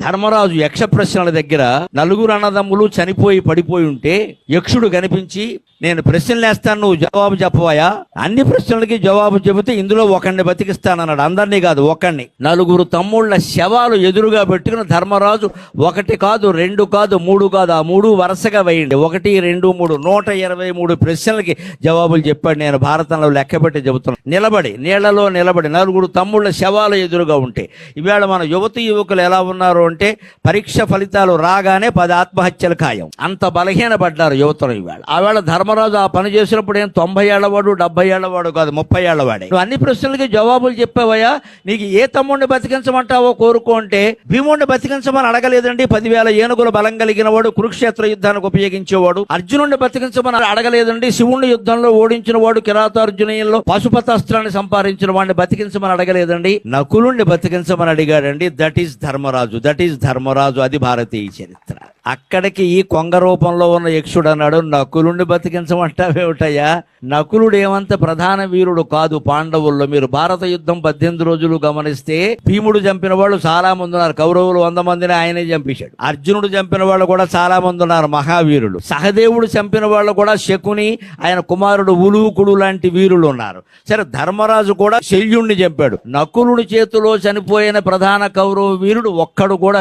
ధర్మరాజు యక్ష ప్రశ్నల దగ్గర నలుగురు అన్నదమ్ములు చనిపోయి పడిపోయి ఉంటే యక్షుడు కనిపించి, నేను ప్రశ్నలు వేస్తాను, నువ్వు జవాబు చెప్పవాయా? అన్ని ప్రశ్నలకి జవాబు చెబితే ఇందులో ఒకడిని బతికిస్తానన్నాడు. అందరినీ కాదు, ఒకడిని. నలుగురు తమ్ముళ్ల శవాలు ఎదురుగా పెట్టుకుని ధర్మరాజు 1 కాదు 2 కాదు 3 కాదు, ఆ 3 వరుసగా వేయండి, 1 2 3 123 ప్రశ్నలకి జవాబులు చెప్పాడు. నేను భారతంలో లెక్కపెట్టి చెబుతున్నాను. నిలబడి, నీళ్లలో నిలబడి నలుగురు తమ్ముళ్ల శవాలు ఎదురుగా ఉంటే, ఈవేళ మన యువతి యువకులు ఎలా ఉన్నారు అంటే, పరీక్ష ఫలితాలు రాగానే 10 ఆత్మహత్యలు ఖాయం. అంత బలహీన పడ్డారు యువతలు ఈవేళ. ఆవేళ ధర్మరాజు ఆ పని చేసినప్పుడు ఏం 90 ఏళ్లవాడు 70 ఏళ్లవాడు కాదు, 30 ఏళ్లవాడే. నువ్వు అన్ని ప్రశ్నలకి జవాబులు చెప్పావయ్యా, నీకు ఏ తమ్ముడిని బతికించమంటావో కోరుకో అంటే, భీముడిని బతికించమని అడగలేదండి. 10,000 ఏనుగుల బలం కలిగిన వాడు, కురుక్షేత్ర యుద్ధానికి ఉపయోగించేవాడు. అర్జునుడిని బతికించమని అడగలేదండి. శివుణ్ణి యుద్ధంలో ఓడించిన వాడు, కిరాతార్జునీయంలో పశుపతాస్త్రాన్ని సంపాదించిన వాడిని బతికించమని అడగలేదండి. నకులుణ్ణి బతికించమని అడిగాడండి. That is Dharmaraju, that is Dharmaraju. అది భారతీయ చరిత్ర. అక్కడికి ఈ కొంగ రూపంలో ఉన్న యక్షుడు అన్నాడు, నకులుణ్ణి బతికించమంటావేమిటయ్యా? నకులుడు ఏమంత ప్రధాన వీరుడు కాదు పాండవుల్లో. మీరు భారత యుద్ధం 18 రోజులు గమనిస్తే, భీముడు చంపిన వాళ్ళు చాలా మంది ఉన్నారు. కౌరవులు 100 మందిని ఆయనే చంపేశాడు. అర్జునుడు చంపిన వాళ్ళు కూడా చాలా మంది ఉన్నారు, మహావీరులు. సహదేవుడు చంపిన వాళ్ళు కూడా శకుని, ఆయన కుమారుడు ఉలూకుడు లాంటి వీరులు ఉన్నారు. సరే, ధర్మరాజు కూడా శల్యుణ్ణి చంపాడు. నకులుడి చేతిలో చనిపోయిన ప్రధాన కౌరవ వీరుడు ఒక్కడు కూడా